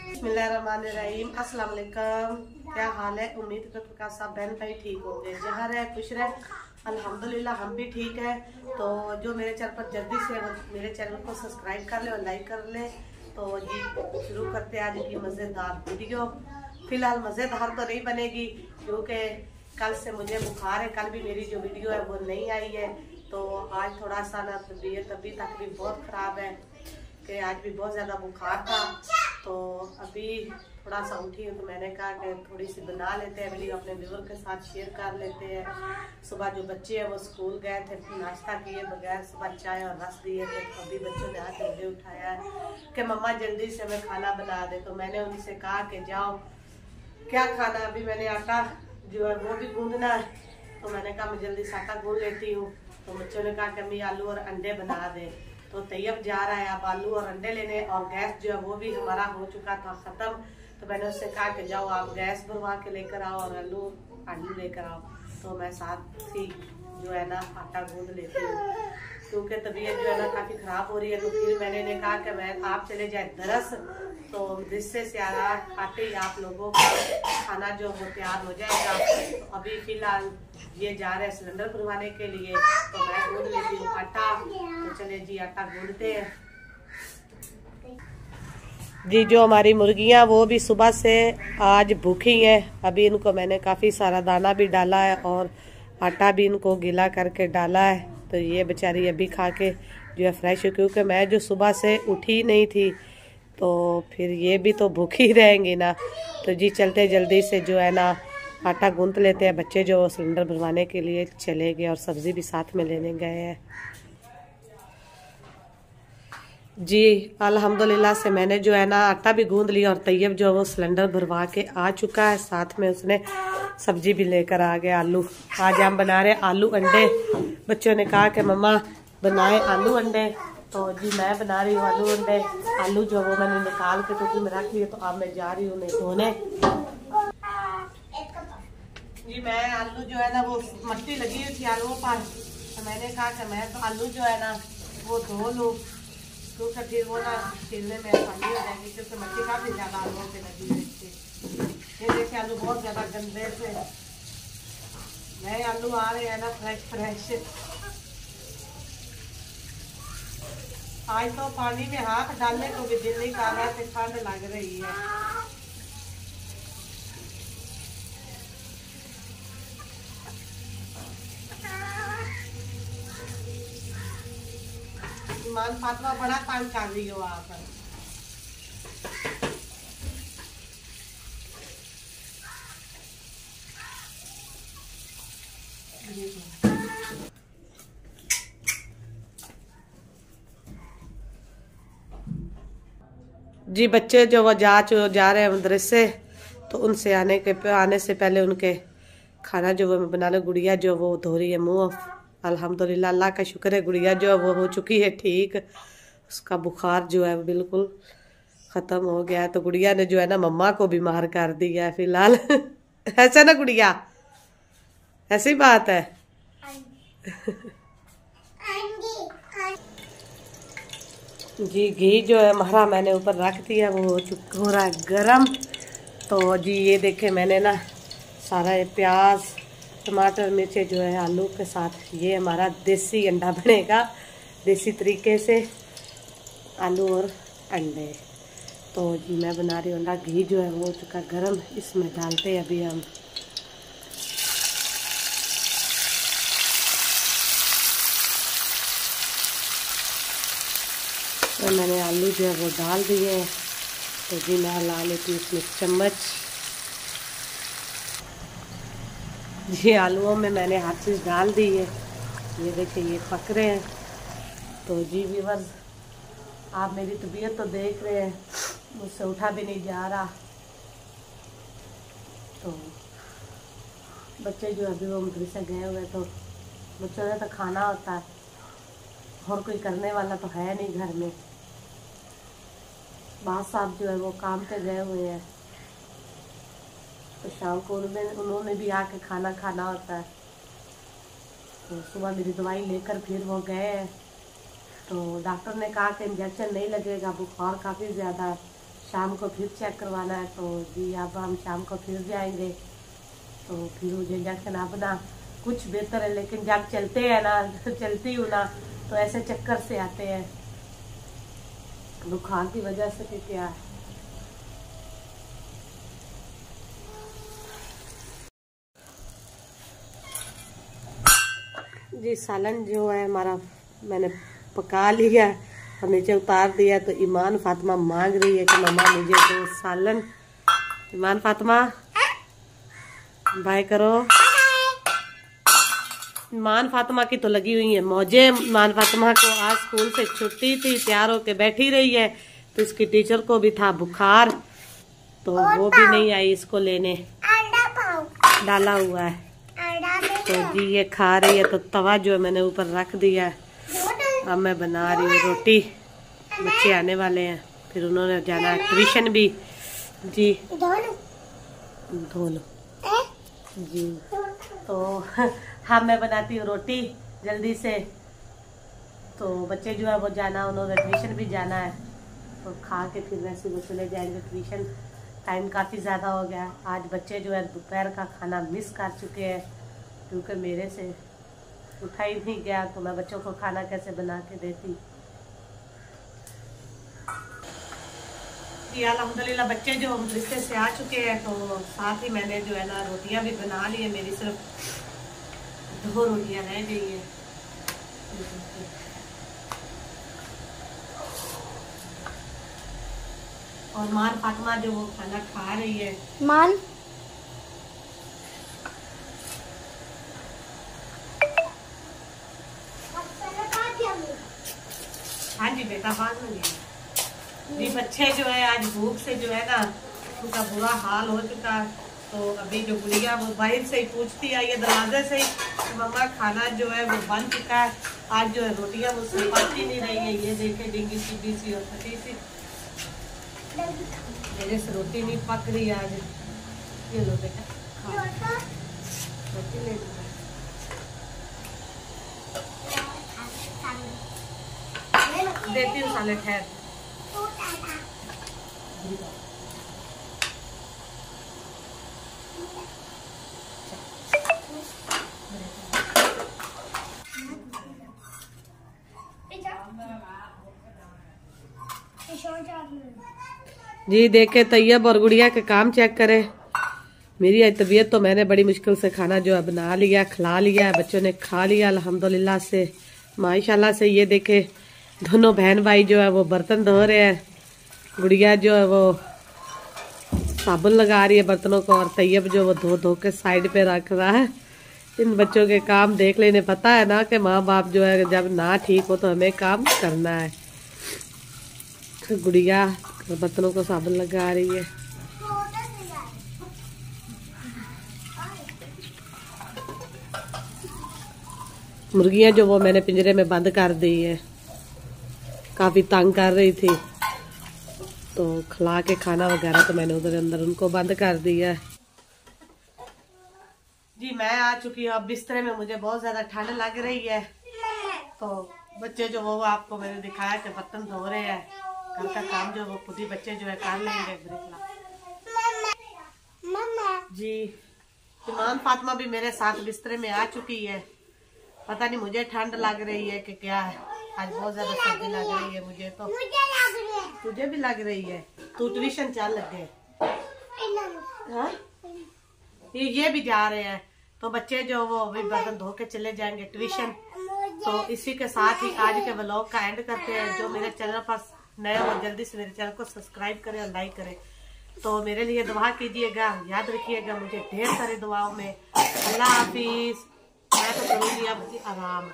बिस्मिल्लाहिर्रहमानिर्रहीम। अस्सलाम वालेकुम। क्या हाल है? उम्मीद करते हैं सब बहन भाई ठीक होंगे, जहाँ रहे खुश रहे। अल्हम्दुलिल्लाह हम भी ठीक है। तो जो मेरे चैनल पर जल्दी से मेरे चैनल को सब्सक्राइब कर ले और लाइक कर ले। तो जी शुरू करते हैं आज की मज़ेदार वीडियो। फिलहाल मज़ेदार तो नहीं बनेगी क्योंकि कल से मुझे बुखार है। कल भी मेरी जो वीडियो है वो नहीं आई है। तो आज थोड़ा सा ना तबीयत अभी तक भी बहुत ख़राब है कि आज भी बहुत ज़्यादा बुखार था। तो अभी थोड़ा सा उठी हूँ तो मैंने कहा कि थोड़ी सी बना लेते हैं वीडियो, अपने व्यूअर के साथ शेयर कर लेते हैं। सुबह जो बच्चे हैं वो स्कूल गए थे, नाश्ता किए बगैर सुबह चाय और रस दिए थे। तो अभी बच्चों ने आके मुझे उठाया है कि मम्मा जल्दी से हमें खाना बना दे। तो मैंने उनसे कहा कि जाओ क्या खाना। अभी मैंने आटा जो है वो भी गूंदना है। तो मैंने कहा मैं जल्दी से आटा गूंद लेती हूँ। तो बच्चों ने कहा कि अम्मी आलू और अंडे बना दे। तो तैयब जा रहा है अब आलू और अंडे लेने, और गैस जो है वो भी हमारा हो चुका था ख़त्म। तो मैंने उससे कहा कि जाओ आप गैस भरवा के लेकर आओ और आलू लेकर आओ। तो मैं साथ ही जो है ना आटा गूंद लेती हूँ क्योंकि तबीयत जो है ना काफ़ी ख़राब हो रही है। तो फिर मैंने कहा कि मैं आप चले जाए दरस, तो जिससे सारा आटे आप लोगों का खाना जो हो तैयार हो जाएगा। तो अभी फ़िलहाल ये जा रहे हैं सिलेंडर भरवाने के लिए। तो मैं गूंद लेती हूँ आटा। तो चले जी आटा गूंदते हैं। जी जो हमारी मुर्गियाँ वो भी सुबह से आज भूखी हैं। अभी इनको मैंने काफ़ी सारा दाना भी डाला है और आटा भी इनको गीला करके डाला है। तो ये बेचारी अभी खा के जो है फ्रेश हो, क्योंकि मैं जो सुबह से उठी नहीं थी तो फिर ये भी तो भूखी रहेंगी ना। तो जी चलते जल्दी से जो है ना आटा गूंथ लेते हैं। बच्चे जो सिलेंडर भरवाने के लिए चले गए और सब्ज़ी भी साथ में लेने गए हैं। जी अल्हम्दुलिल्लाह से मैंने जो है ना आटा भी गूंद लिया और तैयब जो वो सिलेंडर भरवा के आ चुका है। साथ में उसने सब्जी भी लेकर आ गया आलू। आज हम बना रहे आलू अंडे। बच्चों ने कहा कि मम्मा बनाए आलू अंडे। तो जी मैं बना रही हूँ आलू अंडे। आलू जो वो मैंने निकाल के टोकरी में रख लिया। तो अब मैं जा रही हूँ उन्हें धोने। जी मैं आलू जो है ना वो मट्टी लगी हुई थी आलूओं पर। तो मैंने कहा कि मैं तो आलू जो है ना वो धो लूँ क्योंकि फिर वो ना छीलने में आसानी हो जाएगी, क्योंकि मट्टी काफ़ी ज़्यादा आलूओं पे लगी हुई थी। ये देखिए आलू बहुत ज़्यादा गंदे से नए आलू आ रहे हैं ना फ्रेश। आज तो पानी में हाथ डालने को भी दिल नहीं कर रहा, ठंड लग रही है। ईमान फातिमा बड़ा तंग कर रही हो आप। जी बच्चे जो वो जा रहे हैं मदरसे। तो उनसे आने से पहले उनके खाना जो वो बना लो। गुड़िया जो वो धो रही है मुँह। अल्हम्दुलिल्लाह अल्लाह का शुक्र है गुड़िया जो है वो हो चुकी है ठीक। उसका बुखार जो है बिल्कुल ख़त्म हो गया है। तो गुड़िया ने जो है ना मम्मा को बीमार कर दिया है फिलहाल। ऐसा ना गुड़िया, ऐसी बात है। जी घी जो है हमारा मैंने ऊपर रख दिया, वो हो रहा है गरम। तो जी ये देखे मैंने ना सारा ये प्याज टमाटर मिर्चे जो है आलू के साथ ये हमारा देसी अंडा बनेगा देसी तरीके से, आलू और अंडे। तो जी मैं बना रही हूँ अंडा। घी जो है वो हो चुका गरम, इसमें डालते हैं अभी हम। तो मैंने आलू जो है वो डाल दिए हैं। तो जी मैं ला लेती हूँ इसमें चम्मच। ये आलूओं में मैंने हर चीज़ डाल दी है। ये देखिए ये पक रहे हैं। तो जी व्यूअर्स आप मेरी तबीयत तो देख रहे हैं, मुझसे उठा भी नहीं जा रहा। तो बच्चे जो अभी वो मदरसे गए हुए, तो बच्चों ने तो खाना होता है। और कोई करने वाला तो है नहीं घर में। बात साहब जो है वो काम पे गए हुए हैं, तो शाम को उन्होंने भी आके खाना खाना होता है। तो सुबह मेरी दवाई लेकर फिर वो गए हैं, तो डॉक्टर ने कहा कि इंजेक्शन नहीं लगेगा, बुखार काफ़ी ज़्यादा है, शाम को फिर चेक करवाना है। तो जी अब हम शाम को फिर जाएंगे, तो फिर मुझे इंजेक्शन अपना कुछ बेहतर है, लेकिन जब चलते हैं ना, चलती हूँ ना, तो ऐसे चक्कर से आते हैं बुखार की वजह से कि क्या है। जी सालन जो है हमारा मैंने पका लिया और नीचे उतार दिया। तो ईमान फातिमा मांग रही है कि मम्मा मुझे दो सालन। ईमान फातिमा बाय करो। ईमान फातिमा की तो लगी हुई है मौजे। ईमान फातिमा को आज स्कूल से छुट्टी थी, तैयार होके बैठी रही है। तो इसकी टीचर को भी था बुखार, तो वो भी नहीं आई इसको लेने, डाला हुआ है। तो जी ये खा रही है। तो तवा जो है मैंने ऊपर रख दिया है, अब मैं बना रही हूँ रोटी। बच्चे आने वाले हैं, फिर उन्होंने जाना है ट्यूशन भी। जी धो लो जी। तो हाँ मैं बनाती हूँ रोटी जल्दी से। तो बच्चे जो है वो जाना, उन्होंने ट्यूशन भी जाना है, तो खा के फिर वैसे वो चले जाएंगे ट्यूशन। टाइम काफ़ी ज़्यादा हो गया। आज बच्चे जो है दोपहर का खाना मिस कर चुके हैं, क्योंकि मेरे से उठा ही नहीं गया, तो मैं बच्चों को खाना कैसे बना के देती। जी अल्हम्दुलिल्लाह बच्चे जो मदरसे से आ चुके हैं, तो साथ ही मैंने जो है ना रोटियां भी बना ली है। मेरी सिर्फ 2 रोटियां रह गई है। और मान फातिमा जो वो खाना खा रही है। मान हाँ जी बेटा बाद में जी। बच्चे जो है आज भूख से जो है ना उनका बुरा हाल हो चुका है। तो अभी जो गुड़िया वो बाहर से ही पूछती आई है दरवाजे से ही, तो मम्मा खाना जो है वो बन चुका है। आज जो है रोटियां वो पकती नहीं रही है। ये देखे डिंगी सीधी सी और फटी सी, मेरे से रोटी नहीं पक रही आज। ये लो बेटा रोटी ले लो। देती हूँ साले ठहर। जी देखे तैयब और गुड़िया के काम चेक करे। मेरी आज तबीयत तो मैंने बड़ी मुश्किल से खाना जो है बना लिया, खिला लिया, बच्चों ने खा लिया अल्हम्दुलिल्लाह से, माशाल्लाह से। ये देखे दोनों बहन भाई जो है वो बर्तन धो रहे हैं। गुड़िया जो है वो साबुन लगा रही है बर्तनों को, और तैयब जो वो धो धो के साइड पे रख रहा है। इन बच्चों के काम देख लेने, पता है ना कि माँ बाप जो है जब ना ठीक हो तो हमें काम करना है। तो गुड़िया बर्तनों को साबुन लगा रही है। मुर्गियां जो वो मैंने पिंजरे में बंद कर दी है, काफी तंग कर रही थी, तो खिला के खाना वगैरह तो मैंने उधर अंदर उनको बंद कर दिया है। जी मैं आ चुकी हूँ अब बिस्तरे में। मुझे बहुत ज्यादा ठंड लग रही है। तो बच्चे जो वो आपको मैंने दिखाया कि बर्तन धो रहे हैं, घर का काम जो वो खुद ही बच्चे जो है कर लेंगे। जी ईमान फातिमा भी मेरे साथ बिस्तरे में आ चुकी है। पता नहीं मुझे ठंड लग रही है कि क्या है, आज बहुत ज्यादा सर्दी लग रही है मुझे। तो तुझे भी लग रही है, तू ट्यूशन चल लगे। हाँ ये भी जा रहे हैं, तो बच्चे जो वो अभी बर्तन धो के चले जाएंगे ट्यूशन। तो इसी के साथ ही आज के व्लॉग का एंड करते हैं। जो मेरे चैनल पर नए हो जल्दी से मेरे चैनल को सब्सक्राइब करें और लाइक करें। तो मेरे लिए दुआ कीजिएगा, याद रखिएगा मुझे ढेर सारी दुआओं में। अल्लाह हाफिज। मैं तो करूँगी अब आराम।